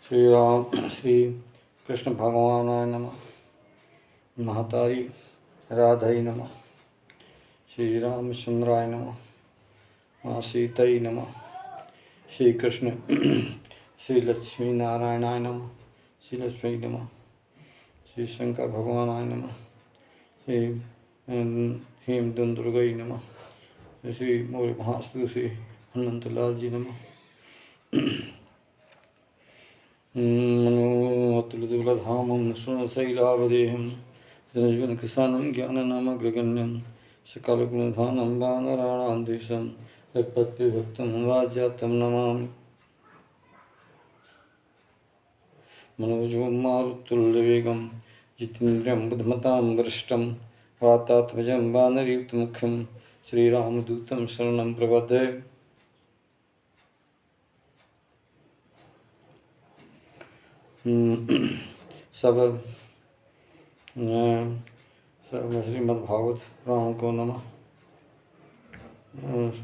श्री कृष्ण भगवानाय नमः। महतारी राधाई नमः। श्री रामचंद्राय नमः। माँ सीताई नमः। श्री कृष्ण श्री लक्ष्मी नारायणाय नमः। श्री लक्ष्मी नमः। श्री शंकर भगवानाय नमः। श्री हेम दुर्गई नमः। श्री मौर्य महास्तु श्री हनुमंत लाल जी नमः। मनोतुलधामं शैलावदेहं जनजीवनकृशानं ज्ञाननामग्रगण्यं सकलगुणधानं वानराणां यत्पत्तिभक्तं वाज्यातं नमामि। मनोजवं मारुतुल्यवेगं जितेन्द्रियं बुद्धिमतां वरिष्ठं वातात्मजं वानरयुक्तमुख्यं श्रीरामदूतं शरणं प्रपद्ये। सब श्रीमद्भागवत पुराण को नमः।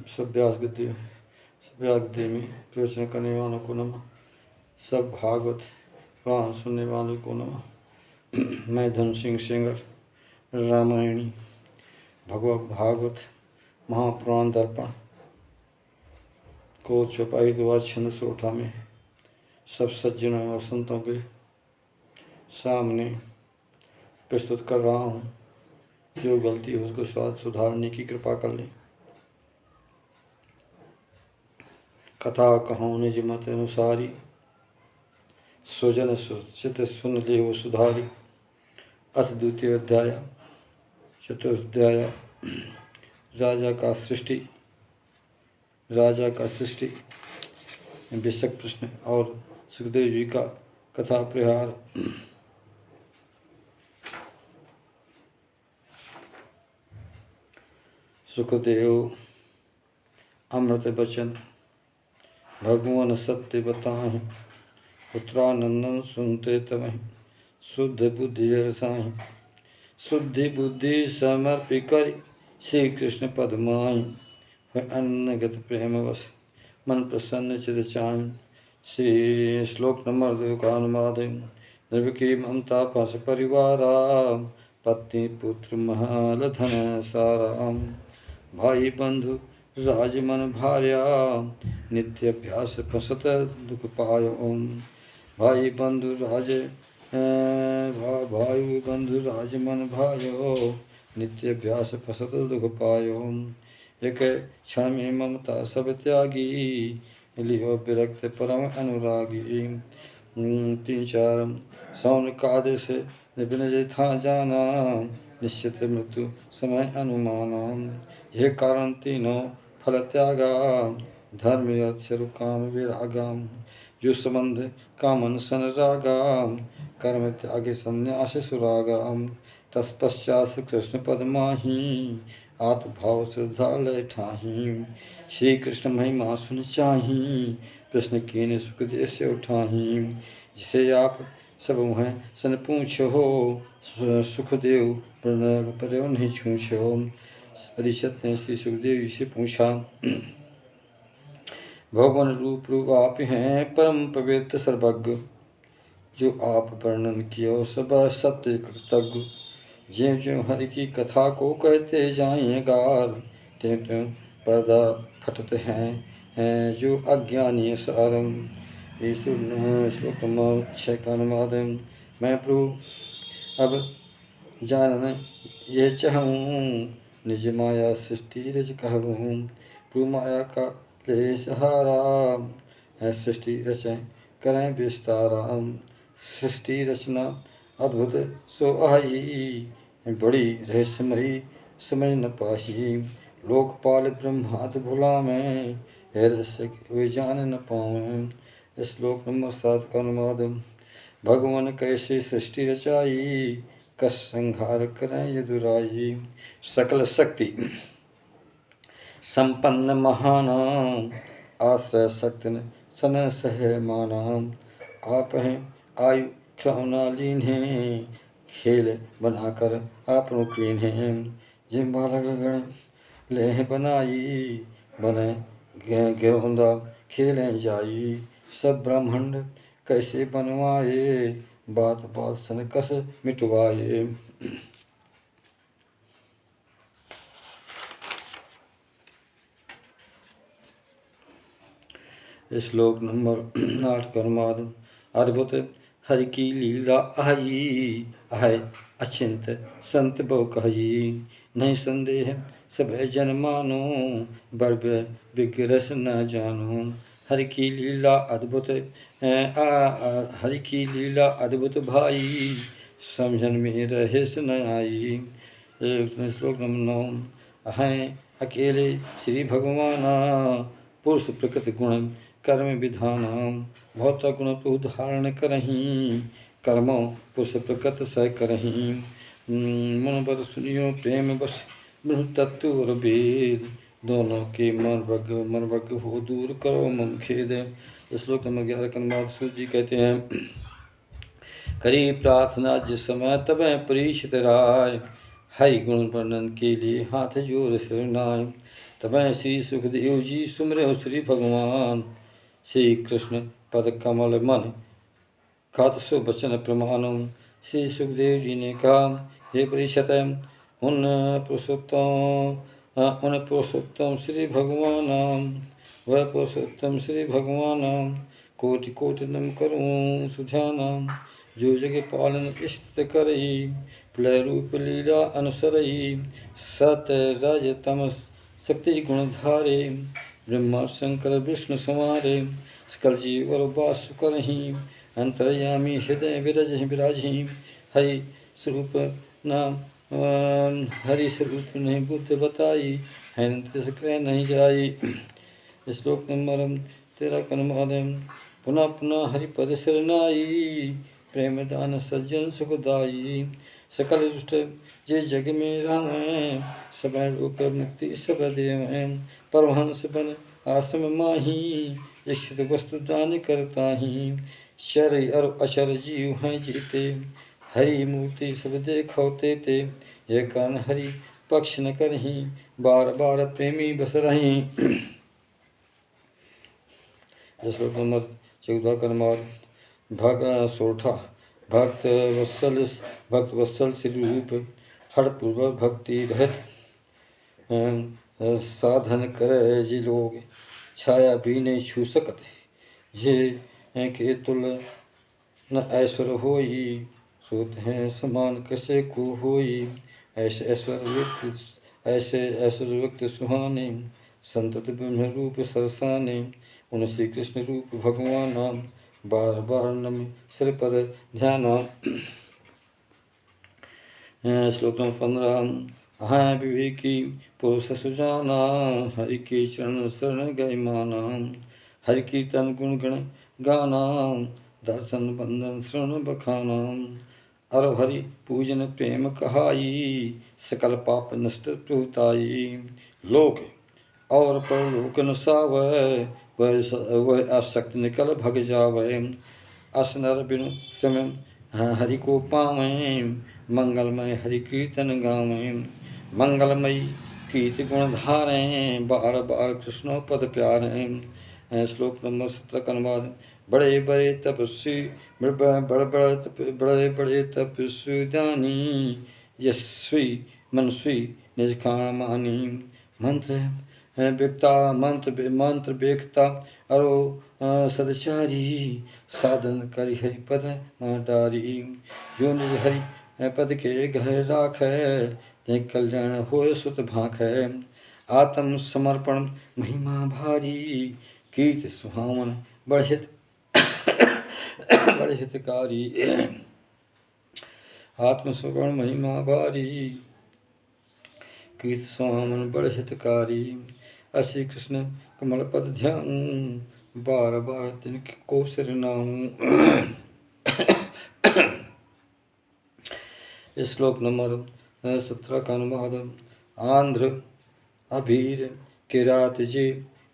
सब व्यास गद्य में प्रवचन करने वालों को नमः। सब भागवत पुराण सुनने वालों को नमः। मैं धन सिंह सेंगर रामायणी भागवत महापुराण दर्पण को चौपाई 2618 में सब सज्जनों और संतों के सामने प्रस्तुत कर रहा हूँ। जो गलती हो उसको स्वाद सुधारने की कृपा कर ले। कथा कहो निज मत अनुसारी स्वजन सुचित सुन ले वो सुधारी। अथ द्वितीय अध्याय चतुर्थाध्याय राजा का सृष्टि बेशक प्रश्न और सुखदेव जी का कथा प्रहार। सुखदेव अमृत बचन भगवान सत्य बताहि। पुत्रानंदन सुनते तमहि शुद्ध बुद्धि रसाहि। शुद्धि बुद्धि समर्पि करि श्री कृष्ण पद माहि। अन्नगत प्रेम वश मन प्रसन्न चित चाहि। श्री श्लोक नंबर 2 का अनुवाद। निर्विकी ममता पास परिवारा पत्नी पुत्र महल धन सारा। भाई बंधु राज मन भार्या नित्य अभ्यास फसत दुख पायो। भाई बंधु राज मन भायो नित्य अभ्यास फसत दुख पायो। एक क्षण में ममता सब त्यागी लियो विरक्त परम अनुरागी। 3-4 सौन काद से विनय था जाना निश्चित मृत्यु समय अनुमाना। यह कारण तीनों फल त्यागा धर्म अर्थ काम विरागा। जो संबंध कामन सन रागा कर्म त्यागे संन्यास सुरागा। तत्पश्चात कृष्ण पद माही आत्मभाव श्रद्धा लय ठाही। श्री कृष्ण महिमा सुन चाही प्रश्न कीन सुखदेव से उठाही। जिसे आप सब हैं सन पूछो सुखदेव पर नहीं छूछो। परीक्षित ने श्री सुखदेव जी से पूछा भगवान रूप आप हैं परम पवित्र सर्वज्ञ। जो आप वर्णन कियो सब सत्य कृतज्ञ। ज्यों ज्यों हरि की कथा को कहते जाएं गार त्यों त्यों पर्दा फटते हैं जो अज्ञानी सारम। श्लोक नंबर 6 का अनुवाद। मैं प्रभु अब जानना यह चाहूँ निज माया सृष्टि रच कहूँ। प्रभु माया का ले सहारा है सृष्टि रचें करें विस्तारा। सृष्टि रचना अद्भुत सो आई बड़ी रहस्यमयी समझ न पाही। लोकपाल ब्रह्मात भुला में रहस्य वे जान न पावें। श्लोक नंबर 7 का अनुवाद। भगवान कैसे सृष्टि रचाई कस संहार करें यदुराई। सकल शक्ति संपन्न महानाम आश्रय शक्ति सन सह मानाम। आप हैं आयु खिलौना लीन हैं खेल बनाकर आप कीन हैं। जिन बालक गण ले बनाई बने गिरौंदा खेलें जाई। सब ब्रह्मांड कैसे बनवाए, बात बात सन कस मिटवाए। श्लोक नंबर 8 कर्माद। अद्भुत हरि की लीला आई, है अचिंत संत बहु कही। नहीं संदेह सब जन मानो, बर्ब विग्रस न जानो। हरि की लीला अद्भुत, हरि की लीला अद्भुत भाई, समझन में रहे न आई। श्लोक नंबर 9। हैं अकेले श्री भगवाना, पुरुष प्रकृति गुण कर्म विधानाम। बहुत गुण तो धारण करहीं, कर्मों पुरुष प्रकृत सह करहीं। मन बद सुनियो प्रेम बस, ब्रह्म तत्व और वेद। दोनों के मन वर्ग हो दूर करो मम खेद। श्लोक नंबर 11 कर्माद। सूर्य जी कहते हैं, करी प्रार्थना जिस समय तब परीक्षित राय। हरि गुण वर्णन के लिए हाथ जोर शरणाय। तब श्री सुखदेव जी सुमरे श्री भगवान। श्री कृष्ण पद कमल मन खात सो वचन प्रमाणम। श्री सुखदेव जी ने कहा, हे परीक्षित, उन पुरुषोत्तम श्री भगवान, वह पुरुषोत्तम श्री भगवान, कोटि कोटि नम करूँ सुध्यानाम। जो जग पालन स्थित करई, प्रलय रूप लीला अनुसरई। सत्य रज तमस शक्ति गुण धारे, ब्रह्मा शंकर विष्णु समारे। सकल जीव और वास करहीं, अंतर्यामी हृदय विराजहीं। हरि स्वरूप नाम हरि स्वरूप नहीं बुद्ध बताई, है कह नहीं जाई। श्लोक नंबर 13 कर्माद। पुनः पुनः हरिपद शरणाई, प्रेम दान सज्जन सुखदाई। सकल दुष्ट जे जग में रहें, सब लोक मुक्ति सब देवें। परमहंस बन आश्रम माही, इच्छित वस्तु दान करताहीं। चर और अचर जीव हैं जीते, हरि मूर्ति सब देखौते ते। यह कारण हरि पक्ष न करहीं, बार बार प्रेमी बस रहीं। श्लोक नंबर 14 कर्माद। सोठा। भक्त वत्सल श्री रूप, हर पूर्व भक्ति रहत। साधन करे जी लोग, छाया भी नहीं छू सकते। ये के तुल न ऐश्वर्य होई, सोत हैं समान कैसे को होई। ऐसे ऐश्वर्य व्यक्त सुहाने, संतत ब्रह्म रूप सरसाने। उन श्री कृष्ण रूप भगवान नाम, बार बार नम सिर पद ध्याना। श्लोक नंबर 15। हाँ विवेकी पुरुष सुजाना, हरि के चरण शरण गए माना। हरि कीर्तन गुण गण गाना, दर्शन बंदन शरण बखाना। अर हरि पूजन प्रेम कहाई, सकल पाप नष्ट प्रभुताई। लोक और परलोक न सावै, वह आसक्त निकल भग जावै। अस नर बिनु समय हरि को पावें, मंगलमय हरि कीर्तन गावें। मंगलमयी कीर्ति गुण धारें, बार बार कृष्ण पद प्यारें। श्लोक नंबर 17 कर्माद। बड़े बड़े तपस्वी, बड़े बड़े तपस्वी दानी, यशस्वी मनस्वी निज कामानी। मंत्र बेखता अरो सदचारी, साधन करि हरिपद डारी। जो निज हरि पद के गह राखै, ते कल्याण होय सुत भाखै। आत्म समर्पण महिमा भारी, कीर्ति सुहावन बढ़ित बड़ हितकारी। आत्मसमर्पण महिमा भारी, कीर्ति सुहावन बड़ हितकारी। श्री कृष्ण कमल पद ध्यान, बार बार तिनको शरणाऊं। श्लोक नंबर 17 का अनुवाद। आंध्र अभीर किरात जे,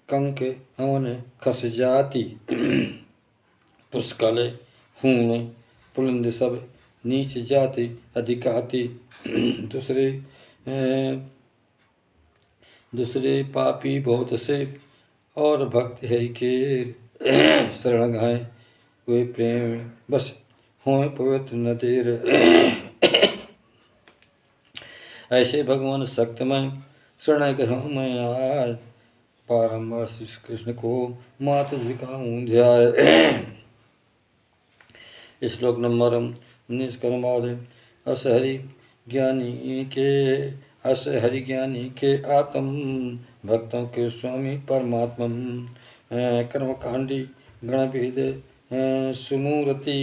कंक हवन खस जाति। पुष्कल हूण पुलिंद सब, नीच जाति अधिकाति। दूसरे पापी बहुत से, और भक्त हरि के शरण गए। वे प्रेम बस हों पवित्र न तेर। ऐसे भगवान शक्तिमय शरण ग्रह में आए, बारंबार श्री कृष्ण को मात झुकाऊं ध्याय। श्लोक नंबर 19 कर्मादि। अस हरि ज्ञानी के आत्म भक्तों के स्वामी परमात्मा। कर्मकांडी गणभेद सुमूर्ति,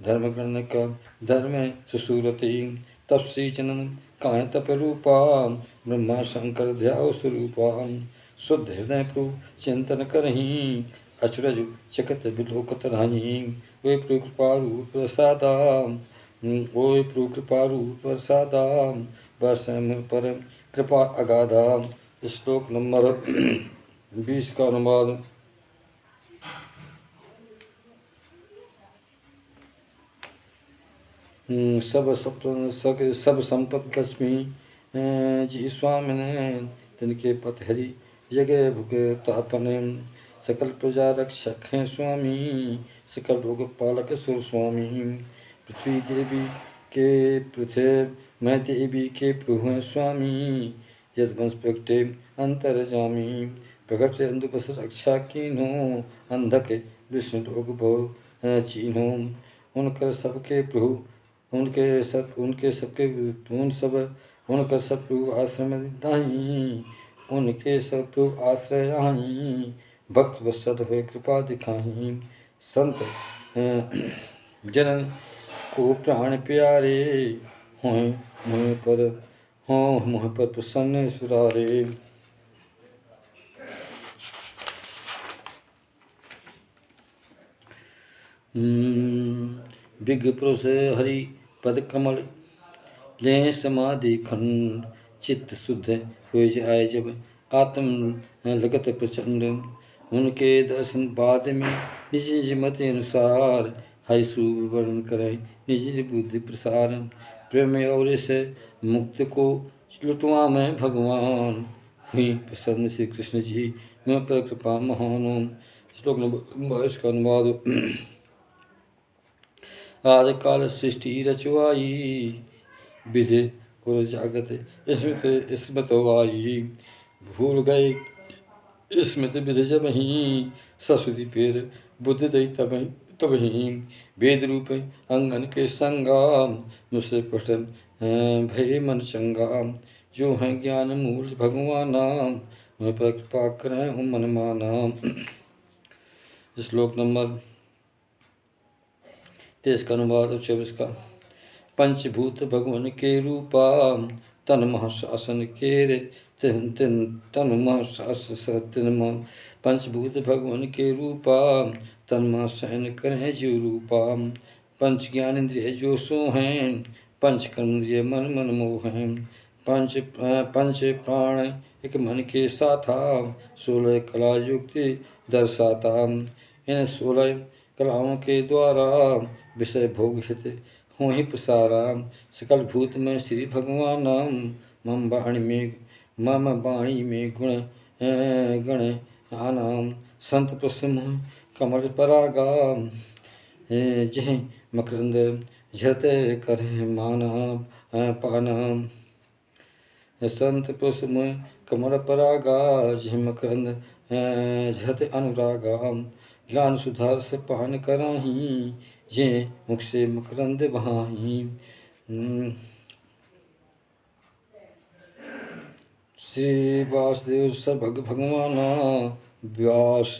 धर्म गण का धर्म सुसूरति। तपसी जनन काय तप रूपा, ब्रह्मा शंकर ध्याव स्वरूपा। शुद्ध हृदय प्रभु चिंतन करही, अचरज चकत विलोकत राही। वे प्रभु कृपारूप प्रसादा, ओय प्रभु कृपारूप प्रसादा, बरसम पर कृपा अगाधा। श्लोक नंबर 20 का अनुवाद। सब संपत लक्ष्मी जी स्वामी ने, तिनके पथ हरि जगह भुग तापने। सकल प्रजा रक्षक हैं स्वामी, सकल लोक पालक सुर स्वामी। पृथ्वी देवी के प्रभु हैं स्वामी, यदवंश प्रगटे अंतरजामी। प्रगट अंधुपस रक्षा कीन्हो, अंधक विष्णु लोक भव चीन्हो। उनकर सबके प्रभु उनके सब प्रभु आश्रम दाई, उनके सब प्रभु आश्रय आई। भक्त वत्सल हुए कृपा दिखाई, संत जनन को प्राण प्यारे। हों मुँह पर प्रसन्न सुरारे। विज्ञ पुरुष हरि पद कमल, लें समाधि खंड। चित्त शुद्ध हुए जाए जब आत्म लगत प्रचंड। उनके दर्शन बाद में निज निज मत अनुसार, हरि स्वरूप वर्णन करें निज निज बुद्धि प्रसार। प्रेम और से मुक्त को लुटवा में भगवान, हुई प्रसन्न श्री कृष्ण जी मैं पर कृपा महान। श्लोक नंबर 22 का अनुवाद। आदि काल सृष्टि रचवाई, विधि गुरु जागत स्मृत वाई। भूल गए स्मृत विधि जब ही, सरस्वती पेर बुद्धि दई तब ही। वेद रूप अंगन के संगा, मुझसे पठन भय मन चंगा। जो है ज्ञान मूल भगवाना, मैं पर कृपा करें हूँ मन माना। श्लोक नंबर 23 का अनुवाद और 24 का। पंचभूत भगवान के रूपा, तन महाशासन के रे तन महाशासन। पंचभूत भगवान के रूपा, तन महाशयन करें जो रूपा। पंच ज्ञान इंद्रिय जो सो हैं, पंच कर्म इंद्रिय मन मन मोह हैं। पंच प्राण एक मन के साथा, 16 कला युक्ति दर्शाता। इन 16 कलाओं के द्वारा, विषय भोग हित हों ही प्रसारा। सकल भूत में श्री भगवान, मम वाणी में गुण आनाम। संत प्रसन्न कमल परागा, जह मकरंद झरते करे माना पाना। संत प्रसन्न कमल परागा, जह मकरंद झरते अनुरागा। ज्ञान सुधार से पान कराही, जे मुख से मकरंद बहाही। श्री वासुदेव सर्वज्ञ भगवाना, व्यास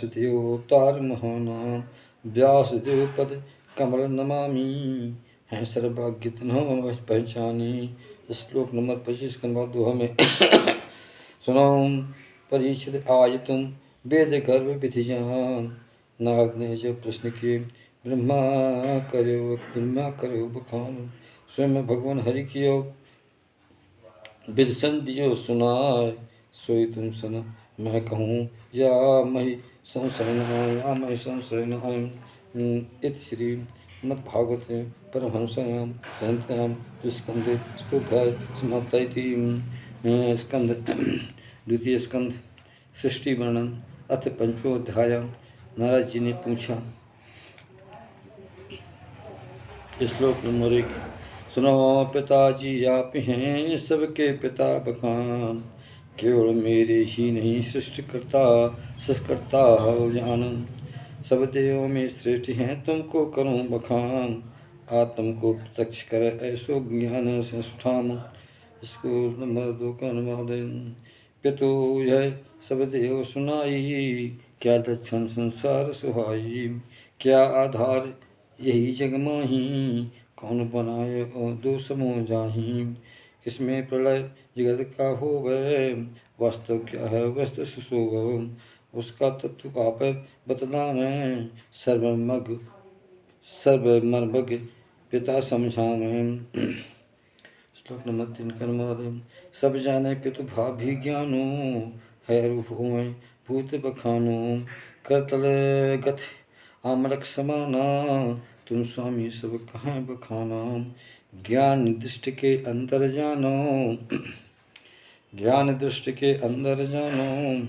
देव अवतार महाना। व्यासदेव पद कमल नमामि, हैं सर्वज्ञ तिन्हों पहचानी। श्लोक नंबर 25 का अनुवाद दोहा में। सुनो परीक्षित आज तुम वेद गर्भ विधि जान। नारद ने जो प्रश्न किए ब्रह्मा करो बखान। स्वयं भगवान हरि कियो विद संधियो सुनाय। सोई तुम सन मैं कहूँ या मही संशय न। इति श्री मद्भागवत परमहंस्यां संहितायां स्कंदे चतुर्ध्याय समाप्ता इति। स्कंद द्वितीय स्कंद सृष्टि वर्णन। अथ पंचमो अध्याय। नारद जी ने पूछा श्लोक नंबर 1। सुनो पिताजी आप हैं सबके पिता बखान, केवल मेरे ही नहीं सृष्टिकर्ता हो जानन। सब देवों में श्रेष्ठ हैं तुमको करूं बखान, आत्म को प्रत्यक्ष कर ऐसो ज्ञान संस्थान। इसको नंबर 2 का अनुवाद है। पितु यह सब देव सुनाई, क्या दक्षिण संसार सुहाई। क्या आधार यही जग माही, कौन बनाए और दो समूह जाही। इसमें प्रलय जगत का होवे, वास्तव क्या है वस्तु सुशोभ। उसका तत्व आप बतलावें, सर्वमर्मज्ञ पिता समझावें। श्लोक नंबर 3 का अनुवाद है। सब जाने पितु भाभी ज्ञानो, है रूप हुए भूत बखानो। करतल गथ आमरक समाना, तुम स्वामी सब कहाँ बखाना। ज्ञान दृष्टि के अंदर जानो, ज्ञान दृष्टि के अंदर जानो।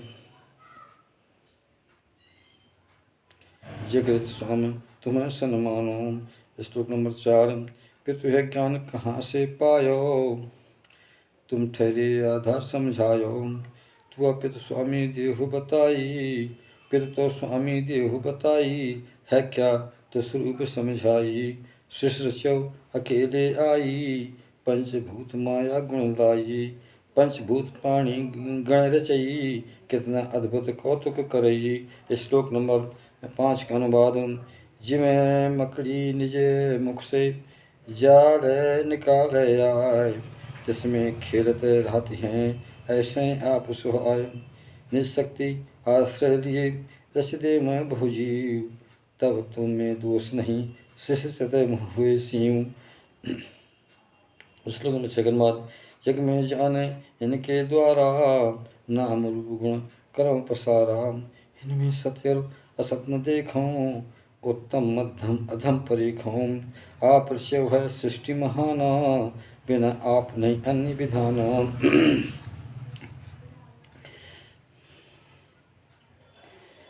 जगत स्वामी तुम्हें सन्मानो। श्लोक नंबर 4। पितु है ज्ञान कहाँ से पायो, तुम ठहरे आधार समझायो। तू पितु स्वामी देहु बताई, पितु तो स्वामी देहु बताई। है क्या तो स्वरूप समझाई, सृष्टि अकेले आई। पंचभूत माया गुण लाई, पंचभूत प्राणी गण रचई। कितना अद्भुत कौतुक करई। श्लोक नंबर 5 का अनुवाद। जिमें मकड़ी निज मुख से जाल निकाल आए, जिसमें खेलते रहती हैं ऐसे आप सुहाय। निज शक्ति आश्रय लिए रचदे मैं बहुजीव, तब तुम में दोष नहीं सृष्टि हुए सीव। श्लोक नंबर 6 का अनुवाद। जग में जाने इनके द्वारा, नाम रूप गुण करम पसारा। इनमें सत्य असत न देखूं, उत्तम मध्यम अधम परीखूं। आप शिव है सृष्टि महाना, बिना आप नहीं अन्य विधाना।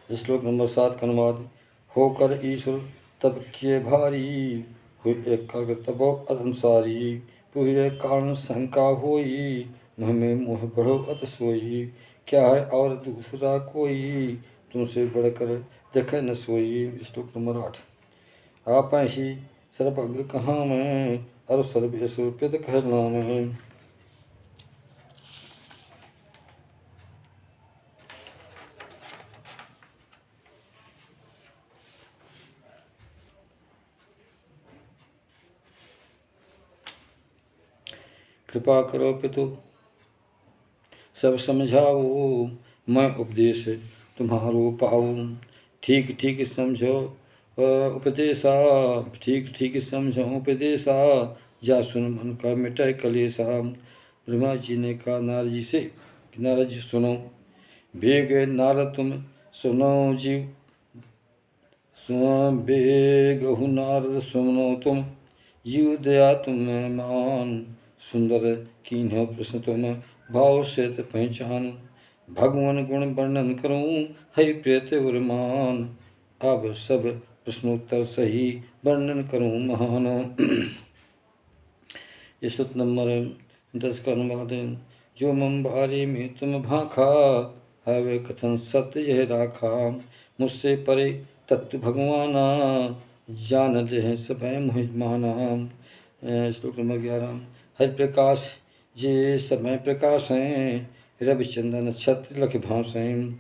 श्लोक नंबर 7 का अनुवाद। होकर ईश्वर तब किए भारी, हुए एक कर तबो अनुसारी। पूरे कारण शंका होई, मुँह में मुँह बढ़ो अत सोई। क्या है और दूसरा कोई, तुमसे बढ़कर देखे न सोई। श्लोक नंबर 8। आप ही सर्वज्ञ कहाँ में, और सर्वेश्वर पित कहना में। कृपा करो पितु सब समझाओ, मैं उपदेश तुम्हारो पाऊँ। ठीक ठीक समझो उपदेशा, ठीक ठीक समझो उपदेशा। जा सुन मन का मिटाए कलेसा। ब्रह्मा जी ने कहा नारद जी से, नारद जी सुनो। बेग नारद तुम सुनो जीव, बेगहु नारद सुनो तुम। जीव दया तुम मान, सुंदर कीन्हो प्रश्न तुम भाव से पहचान। भगवान गुण वर्णन करूं, हरि प्रेत उर्मान। अब सब प्रश्नोत्तर सही वर्णन करूं महान। ये श्लोक नंबर 10 का अनुवाद है। जो मम बारे में तुम भाखा, है वे कथन सत्य यह राखा। मुझसे परे तत्व भगवाना, जान ले सब मुहिमाना। श्लोक नंबर 11। हरि प्रकाश जे समय प्रकाश हैं, रविचंद्र नक्षत्र लख भाषें।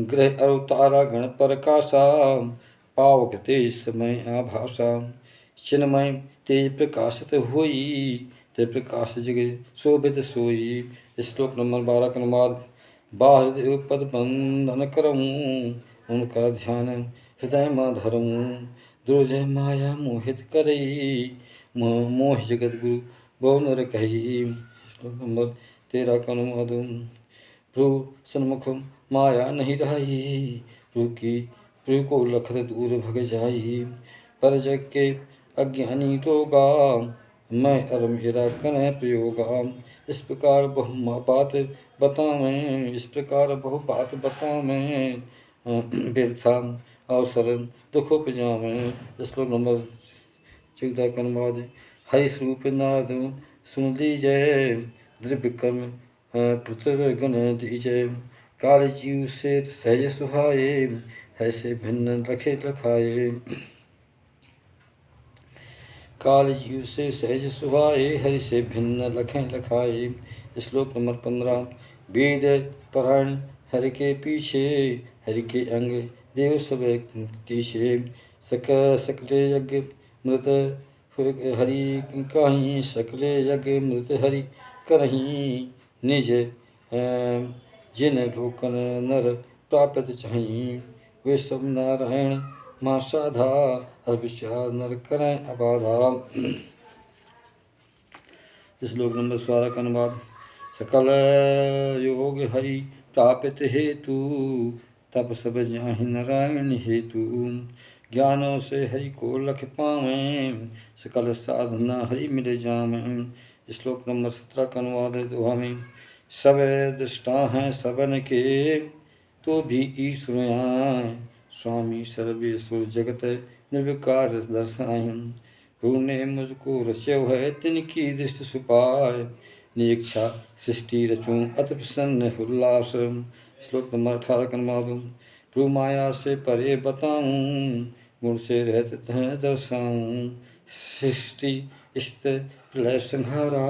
ग्रह और तारा गण प्रकाशा, पावक तेज समय आभाषा। चिन्मय तेज प्रकाशित होई, ते प्रकाश जगे शोभित सोई। श्लोक नंबर 12 का अनुवाद। वासुदेव पद बंधन करऊँ, उनका ध्यान हृदय में धरूँ। दुर्जय माया मोहित करई, मोह जगत गुरु बहु नर कही। श्लोक नंबर 13 का अनुवाद। प्रभु सन्मुख माया नहीं रही, प्रभु को लखत दूर भग जाई। पर जग के अज्ञानी रोगा, मैं और मेरा कन्है प्रयोगा। इस प्रकार बहु बात बतावें, इस प्रकार बहु बात बतावें। व्यर्था अवसर दुख उपजावें। श्लोक नंबर 14 का अनुवाद। हरि स्वरूप नारद सुन लीजय, द्रव्य कर्म पुत्र गण दीजय। काल जीव से सहज सुहाए, ऐसे भिन्न लखे लखाए। काल जीव से सहज सुहाए, हरि से भिन्न लखें लखाए। श्लोक नंबर 15। वेद परायण हरि के पीछे, हरि के अंग देव सब तीछे। सकले यज्ञ मृत हरि कहीं, सकले यज्ञ मृत हरि करहीं। निज जिन लोकन नर प्राप्त चाहिए, वे सब नारायण माँ साधा, अविचार नर करें अबाधा। श्लोक नंबर 16 का अनुवाद। सकल योग हरि प्रापित हेतु, तप सब जाहि नारायण हेतु। ज्ञानों से हरि को लख पावें, सकल साधना हरि मिल जावें। श्लोक नंबर 17 का अनुवाद है दोहा में। सब दृष्टा हैं सबन के, तो भी ईश्वर आए। स्वामी सर्वेश्वर जगत निर्विकार दर्शाएं। प्रभु ने मुझको रच्यो है, तिनकी दृष्टि सुपाय। निरीक्षा सृष्टि रचूं, अति प्रसन्न उल्लास। श्लोक नंबर 18 का अनुवाद। प्रभु माया से परे बताऊं, गुण से रहते तह दर्शाऊं। सृष्टि स्थिति प्रलय संहारा,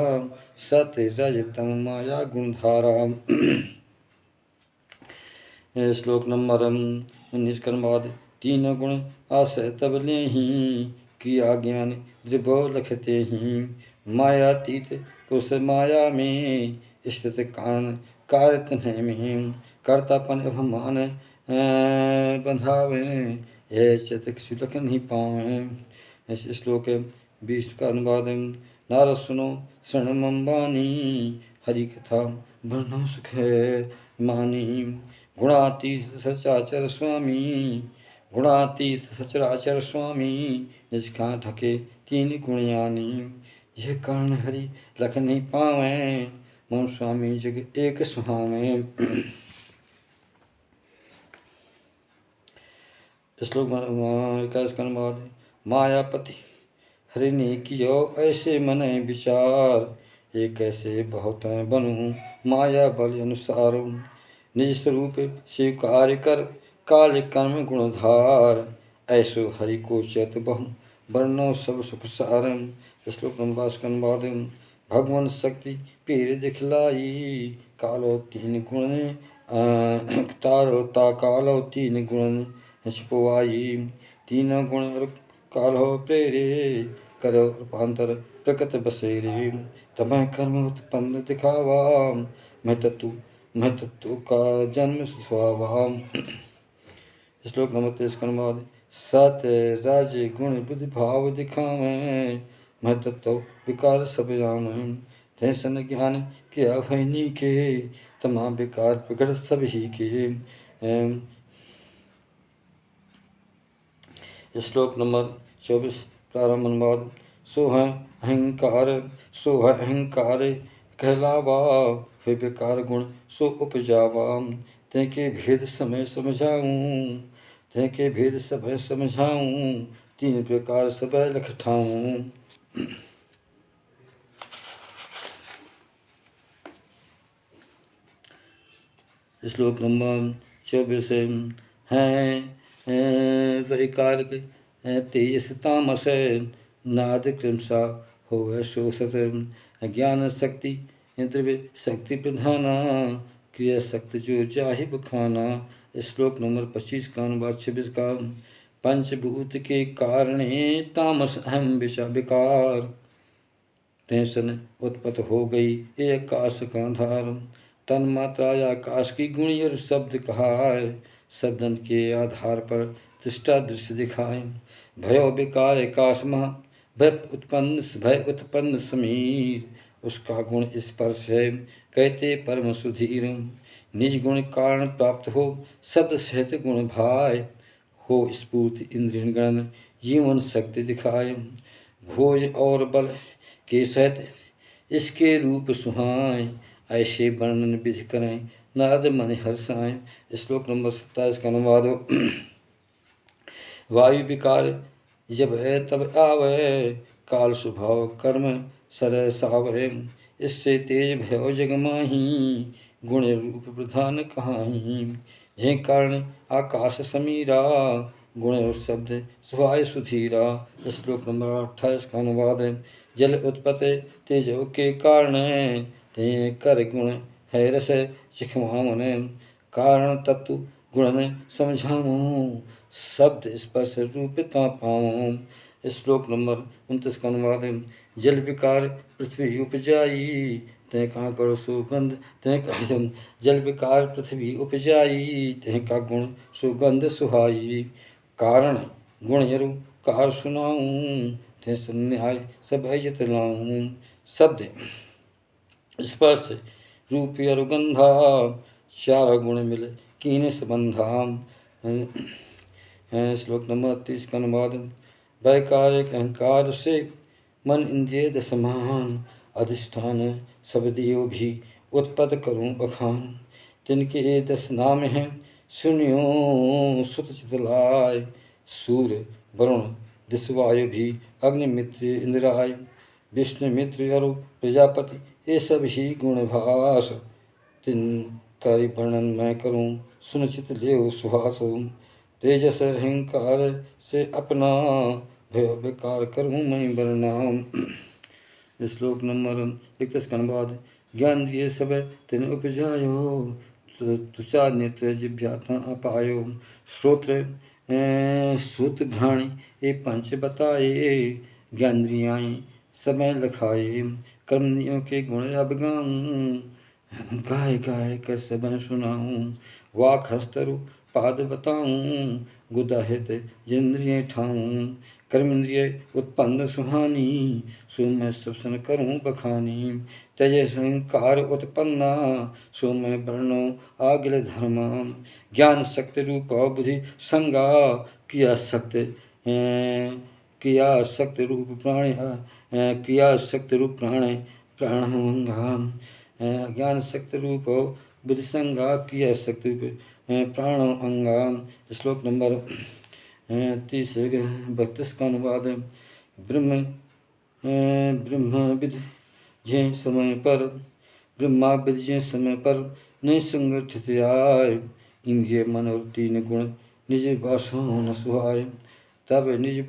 सत्य रज तम माया गुणधारा। श्लोक नंबर 19 का अनुवाद। तीन गुण आश्रय तब लेहीं, क्रिया ज्ञान द्रिभव लखते ही। मायातीत पुरुष माया में, स्थित कारण कार्य तन्हे में। कर्तापन अभिमान बंधावे, यह चतक सुलख नहीं पावे। श्लोक 20 का अनुवाद। नारद सुनो शरण मम वाणी, हरि कथा वर्णो सुख है मानी। गुणातीत सचराचर स्वामी, गुणातीत सचराचर स्वामी। निष्कां ढके तीन गुण यानी, यह कारण हरि लख नहीं पावें। मम स्वामी जग एक सुहावें। श्लोक 21 का अनुवाद। मायापति हरि ने कियो ऐसे मन विचार, एक ऐसे बहुत बनूं माया बल अनुसार। निज स्वरूप स्वीकार कर, काल कर्म गुणधार। ऐसो हरि को चैत बहु, वर्णो सब सुख सारम। श्लोक नंबर 22 का अनुवाद। भगवान शक्ति पीर दिखलाई, कालो तीन गुण तारो ता कालो तीन गुण छिपवाई। तीन गुण कालो प्रेरे, करो रूपांतर प्रकट बसेरे। तमह कर्म उत्पन्न दिखावा, मैं तत्व का जन्म स्वभाव। श्लोक नंबर 23 का अनुवाद। सत्य राज गुण बुद्धि भाव दिखावें, मैं तत्व विकार सब जावें। तैसन ज्ञान किया भैनी के, तमाम विकार प्रकट सब ही के। श्लोक नंबर 24 प्रारंभ अनुवाद। सो है अहंकार कहलावा, फिर विकार गुण सो उपजावा। तेके भेद समय समझाऊं, तेके भेद समय समझाऊं। तीन प्रकार सब लख ठाऊं। श्लोक नंबर 24 हैं वही कारक तेजस तामस, नाद क्रमशा हो शोषत। ज्ञान शक्ति द्रव्य शक्ति प्रधाना, क्रिया शक्ति जो जाहि बखाना। श्लोक नंबर 25 का अनुवाद 26 का। पंचभूत के कारणे तामस अहम विकार, टेंशन उत्पत्त हो गई ये आकाश का धार। तन मात्रा या आकाश की गुणी और शब्द कहाय, शब्दन के आधार पर दृष्टा दृश्य दिखाए। भयो विकार आकाश महा, भय उत्पन्न समीर। उसका गुण स्पर्श है कहते परम सुधीर। निज गुण कारण प्राप्त हो शब्द सहित गुण भाय, हो स्फूर्ति इंद्रिय गण जीवन शक्ति दिखाए। भोज और बल के सहित इसके रूप सुहाय, ऐसे वर्णन विधि करें नारद मन हर्षाएं। श्लोक नंबर 27 का अनुवाद। वायु विकार जब है तब आवे, काल स्वभाव कर्म सर सावे। इससे तेज भयो जग माही, गुण रूप प्रधान कहाही। जे कारण आकाश समीरा, गुण शब्द सुहाय सुधीरा। श्लोक नंबर 28 का अनुवाद है। जल उत्पत्ति तेजो के कारण, ते कर गुण है रस चिखवावन। कारण तत्व गुण समझाऊं, शब्द स्पर्श रूपता पाऊं। श्लोक नंबर 29 का अनुवाद है। जल विकार पृथ्वी उपजाई, तय का गण सुगंध तय का जल विकार पृथ्वी उपजाई, तय का गुण सुगंध सुहाई। कारण गुण यरु कार सुनाऊं, तय संन्याय सब अजत लाऊं। शब्द स्पर्श रूप यरुगंधा, चार गुण मिले कीन संबंधा। श्लोक नंबर 30 का अनुवाद। वैकारिक अहंकार से मन इंद्रिय दसमान, अधिष्ठान सब देव भी उत्पन्न करूं बखान। तिनके ये 10 नाम हैं, सुनियो सुत चितलाय। सूर्य वरुण दिशवायु भी, अग्नि मित्र इंद्राय। विष्णु मित्र अरु प्रजापति, ये सब ही गुणभास। तिनकारी वर्णन मैं करूं, सुनिचित लेव सुहास। तेजस अहंकार से अपना, भय विकार करूं मैं वर्णाम। श्लोक नंबर 31 का अनुवाद। ज्ञान दिए सब तिन उपजायो, तुषा नेत्र जिभ्याता अपायो। श्रोत्र श्रुत घ्राणी ये पंच बताए, ज्ञानेन्द्रियाँ समय लखाए। कर्मनियों के गुण अब गाऊं, गाय गाय कर सब सुनाऊं। वाक हस्तरु पाद बताऊं, गुदाहित जिंद्रिय ठाऊं। कर्मेंद्रिय उत्पन्न सुहानी, सो मैं सब सन करूं बखानी। तेज अहंकार उत्पन्ना, सो मैं वर्णो आगिल धर्मा। ज्ञान शक्ति रूप बुद्धि संगा, किया शक्ति रूप प्राण, किया शक्ति रूप प्राण प्राणभंगा। ज्ञान शक्ति रूप बुद्धि संगा, किया शक्ति रूप प्राण अंगा। श्लोक नंबर 32 का अनुवाद है। ब्रह्मविद जे समय पर, ब्रह्माविद जे समय पर नहीं संगठित आय। इंद्रिय मन और 3 गुण निज वासो न सुहाय। तब निज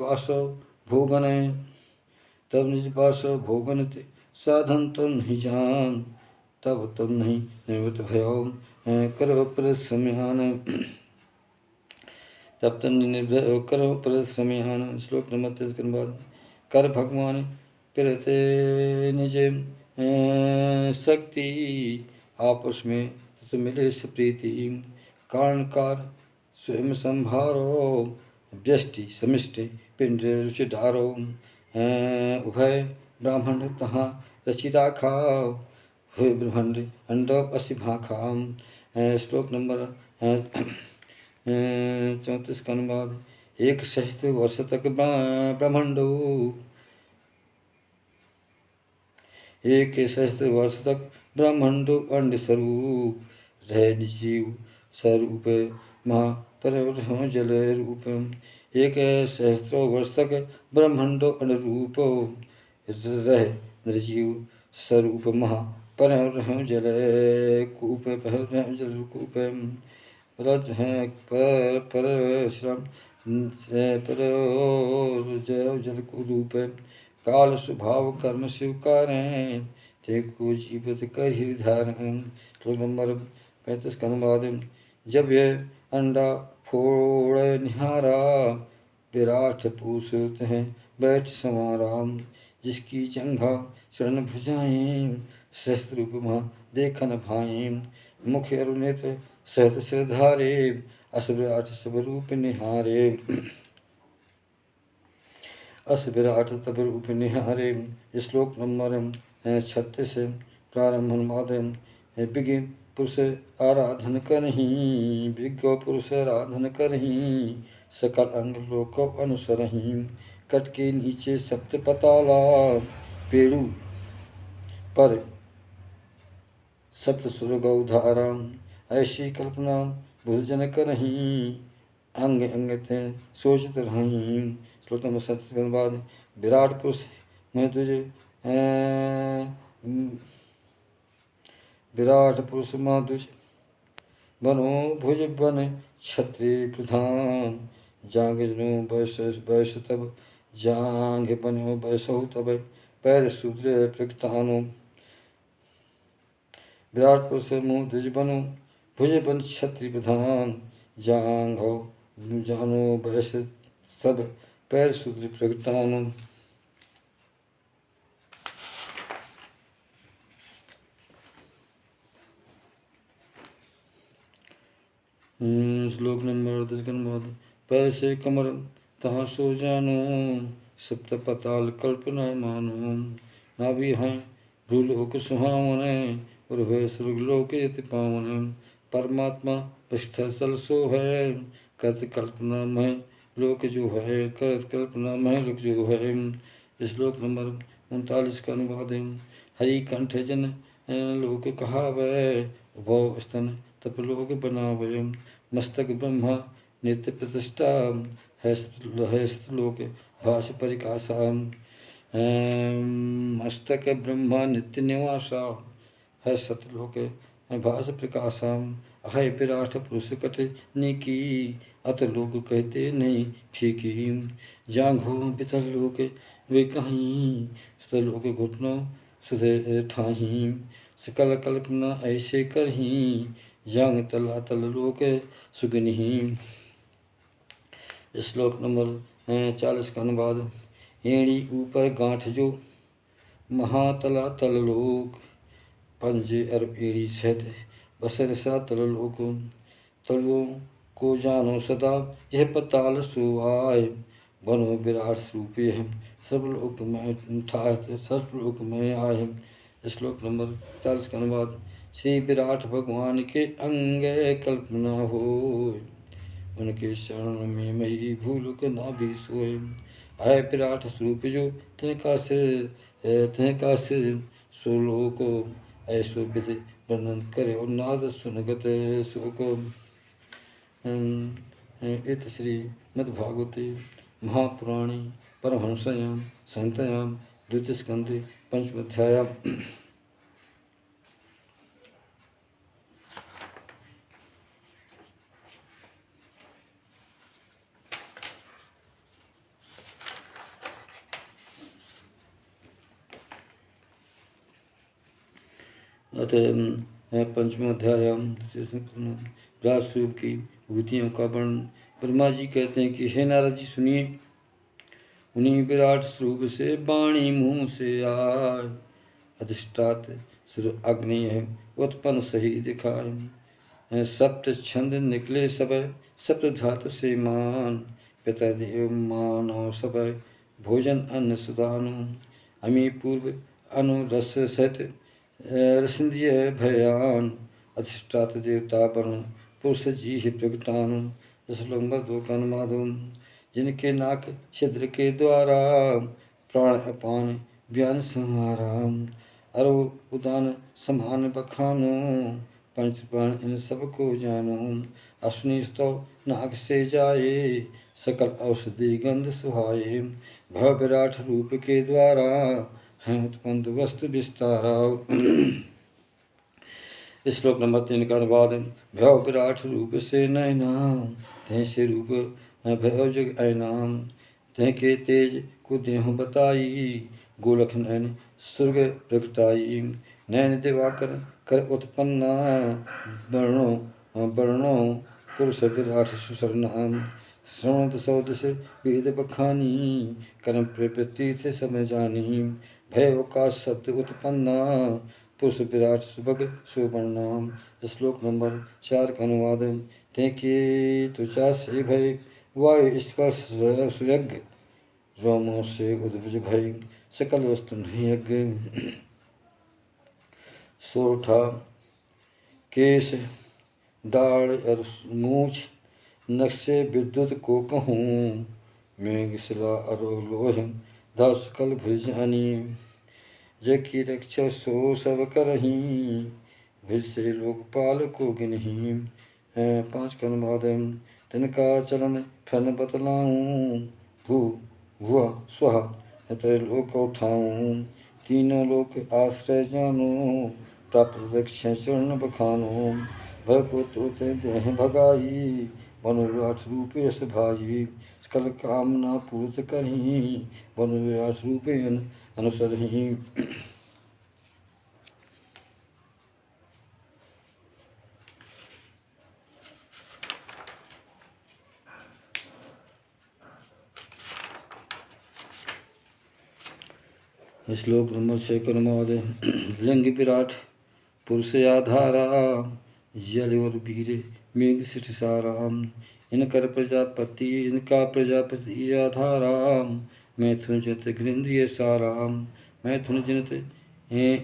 वासो भोगन ते साधन तो नहीं जान। तब तो नहीं निवृत्त भयो, करो परिश्रम्यान। तब तक निर्भय करो परिश्रम्यान। श्लोक नंबर 33 के बाद। कर भगवान प्रेते निज शक्ति, आपस में तो मिले प्रीति। कारणकार स्वयं संभारो, व्यष्टि समिष्टि पिंड रुचि धारो। उभय ब्राह्मण तहाँ रचि राखा, हुए ब्रह्मांड अंडव असी भाखा। श्लोक नंबर 34 का अनुवाद। एक सहस्त्र वर्ष तक ब्रह्मांडो, एक सहस्त्र वर्ष तक ब्रह्मांडो अंड स्वरूप रहे जीव स्वरूप महापर जल रूप। एक सहस्त्र वर्ष तक ब्रह्मांडो अंड रूप रहे निर्जीव स्वरूप महापर जल कूप जल कूप। परश्रम पर जल रूप। काल स्वभाव कर्म स्वीकारें, ते को जीवित कर ही धारण। श्लोक नंबर 35 का अनुवाद। जब यह अंडा फोड़ निहारा, विराट पुरुष हैं बैठ संवारा। जिसकी जंघा शरण भुजाएं, शस्त्र उपमा देखन भाएं। मुख अरुनेत्र सहत सिरधारे, अस विराट सब रूप निहारे। अस विराट तब रूप निहारे। श्लोक नंबर 36 प्रारंभ अनुवाद। विज्ञ पुरुष आराधन करहीं, विज्ञ पुरुष आराधन करहीं। सकल अंग लोक अनुसरहीं। कट के नीचे सप्त पताला, पेड़ू पर सप्त सुरग उधारा। ऐसी कल्पना बुद्धजन करहीं, अंग अंग ते सोचत रहीं। श्लोक नंबर 37 के बाद विराट पुरुष मैं तुझे विराट पुरुष मैं तुझे बनो भुज बन क्षत्रिय प्रधान जांग जनो बैस तब जांग बनो बैसहु तब पैर शूद्र प्रकटानो विराट पुरुष मुँह द्विज बनो भुज बन क्षत्रिय प्रधान जांग हो जानो बैस सब पैर शूद्र प्रकटानो। श्लोक नंबर 10 के बाद पैर से कमर तहाँ सो जानो सप्त पताल कल्पना मानो नाभि हैं भूलोक सुहावने और है स्वर्गलोक यति पावन परमात्मा पस्थ सल सो है करत कल्पना में लोक जो है करत कल्पना में लोक जो है। श्लोक नंबर 39 का अनुवाद है हरि कंठ जन लोक कहावै भव स्तन तप लोक बनावै मस्तक ब्रह्मा नित्य प्रतिष्ठा है लोक भाष परिकाशा मस्तक ब्रह्मा नित्य निवासा है सतलोक भाष प्रकाशा है विराट पुरुष कट निकी अत लोग कहते नहीं फीकी जांघो पितर लोक वे कहीं सुतलोक घुटनों सुधे ठाही सकल कल्पना ऐसे करही जांग तला तल लोक सुगनिही। श्लोक नंबर 40 का अनुवाद एड़ी ऊपर गांठ जो महातला तल लोक पंजे अरब एड़ी सहित बसर सा तल लोक तलों को जानो सदा यह पताल सुआय बनो विराट स्वरूप है सर्वलोक में ठात सर्वलोक में आय। श्लोक नंबर 40 का अनुवाद श्री विराट भगवान के अंग कल्पना हो उनके शरण में मही भूल के ना भी सोए आय विराट स्वरूप जो तिनका सिर सोलो को ऐसो विधि वर्णन करे और नाद सुनगत सुको। इत श्री मद्भागवते महापुराणे परमहंस्यां संहितायां द्वितीय स्कंधे पंचम अध्याय। पंचम अध्याय विराट स्वरूप की भूतियों का वर्णन। ब्रह्मा जी कहते हैं कि हे नारद जी सुनिए उन्हीं विराट स्वरूप से वाणी मुँह से आय अधिष्ठात सुर अग्नि है उत्पन्न सही दिखाए सप्त छंद निकले सब सप्त धातु से मान पितरदेव मानव सब भोजन अन्न सुदानु अमी पूर्व अनुरस सहित रसिंद्रिय भयान अधिष्ठात देवता वर्ण पुरुष जी ही प्रगटान। श्लोक नंबर 2 का अनुवाद जिनके नाक छिद्र के द्वारा प्राण अपान व्यान संहारा अरो उदान समान बखानो पंच प्राण इन सबको जानो अश्विनी तो नाक से जाए सकल औषधि गंध सुहाए भव विराट रूप के द्वारा हैं उत्पन्न वस्तु विस्तारा। श्लोक नंबर 3 का अनुवाद भव विराट रूप से नैना तह से रूप भव जग ऐनाम तह के तेज को देह बताई गोलख नैन सुर्ग प्रगटाई नैन दिवाकर कर उत्पन्ना वर्णो पुरुष विराट सुसरनाम श्रवणत सौद से वेद बखानी कर्म प्रवृत्ति से समय जानी भय का शब्द उत्पन्ना पुरुष विराट सुभग सुवर्णाम। श्लोक नंबर 4 का अनुवाद तेके तुचा से भय वायु स्पर्श सुयज्ञ रोमों से उद्भुज भय सकल वस्तु नहीं यज्ञ सोठा केश दाढ़ और मूछ नक्शे विद्युत को कहूँ मेघ शिला अरोलोह दास कल भुजानी जय की रक्षा सो सब करही भिज से लोकपाल को गिनही। 5 का अनुवाद तिनका चलन फन बतलाऊँ भू वह स्वः त्रैलोक उठाऊं, तीनों लोक आश्रय जानो, प्राप्त दक्षिण चरण बखानो, भय को तोते देह भगाई, वनविराट रूपेश भाई, सकल कामना पूर्त करही, वनविराट रूपे अनुसरही। श्लोक नंबर 6 कर्मावधि। लिंग विराट पुरुष आधारा, जल और वीर मेघ सिठ सारा, इनका प्रजापति आधारा, मैथुन जनित घृंद्रिय सारा, मैथुन जनित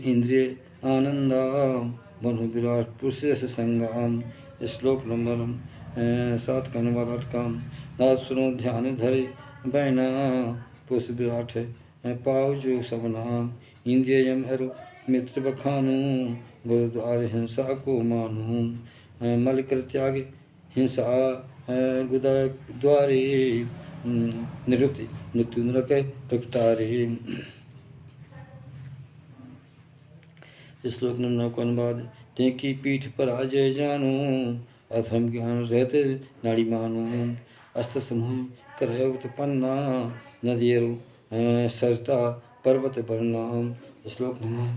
इंद्रिय आनंदा, मनु विराट पुरुष संगाम। श्लोक नंबर 7 का अनुवाद 8 का। नाथ सुनो ध्यान धरे बैना, पुरुष विराट पाव जो सब नाम, इंद्रिय यम अरु मित्र बखानू, गुरुद्वार हिंसा को मानू, मल कर त्याग हिंसा गुदा द्वारे, निवृत्ति मृत्यु नरक प्रकटारे। श्लोक नंबर 9 का अनुवाद। तेकी पीठ पर अजय जानो, अधर्म ज्ञान रहते नाड़ी मानो, अस्त्र समूह करय उत्पन्ना, नदियरु सरता पर्वत परिणाम। श्लोक नंबर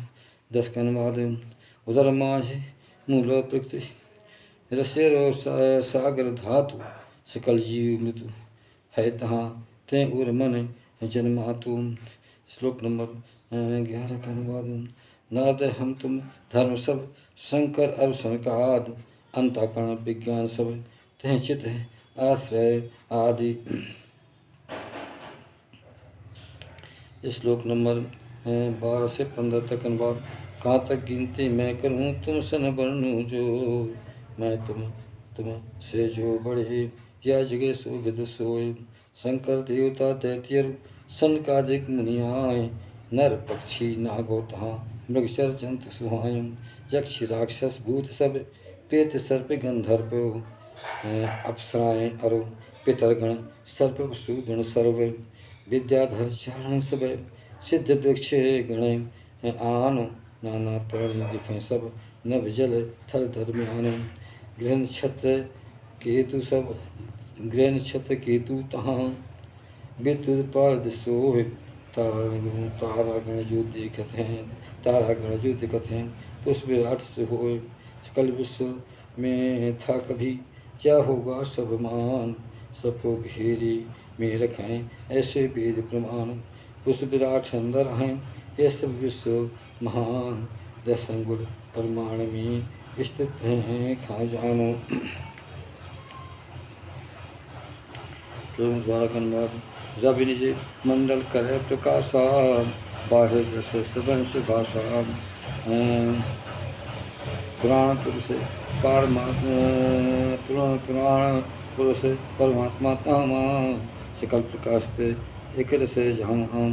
10 का अनुवाद। उदर माझ मूल प्रकृति रसेर सागर धातु, सकल जीव मृत्यु है तहाँ ते उर मन जन्मातु। श्लोक नंबर 11 का अनुवाद। नाद हम तुम धर्म सब, शंकर अरु सनकाद, अंतःकरण विज्ञान सब, तह चित आश्रय आदि। श्लोक नंबर 12 से 15 तक अनुवाद। कहाँ तक गिनती मैं करूँ तुम सन वर्णु जो, मैं तुम से जो बढ़े, या जगह सो विद सोए, शंकर देवता दैत्य सनकादिक मुनियाय, नर पक्षी नागो तहाँ मृगचर जंतु सुहाय, यक्ष राक्षस भूत सब, पेत सर्प गंधर्व, अप्सराएं अरु पितरगण, सर्प वसुगण सर्व, विद्याधर चारण सब, सिद्ध वृक्ष गण आन, नाना प्राणी दिखें सब, नभ जल थल धर्म्यान, गृह नक्षत्र केतु सब, गृह नक्षत्र केतु तहाँ, विद्युत पारद सोह, तारागण जो देखत हैं, तारागण जो दिखत हैं, पुष्प विराट से होए, सकल विश्व में था कभी, क्या होगा सब मान, सबको घेरे में रखें ऐसे वेद प्रमाण, पुष्प विराट अंदर हैं ये सब विश्व महान, दस अंगुल प्रमाण में स्थित हैं खा जानो। द्वारा अनुवाद। जब निज मंडल करे प्रकाशा, बाढ़ दस सबंश भाषा, पुराण पुरुष पुराण पुरुष परमात्मा तामा, सकल प्रकाशित एक रसे जहाँ हम,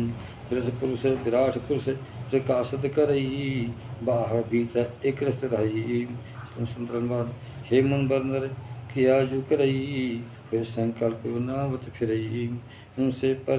ब्रज पुरुष विराट पुरुष प्रकाशित करई, बाहर भीतर एक रस रही। संतरनवाद। हे मन बंदर क्रिया जो करई, वे संकल्प नावत फिरई, उनसे पर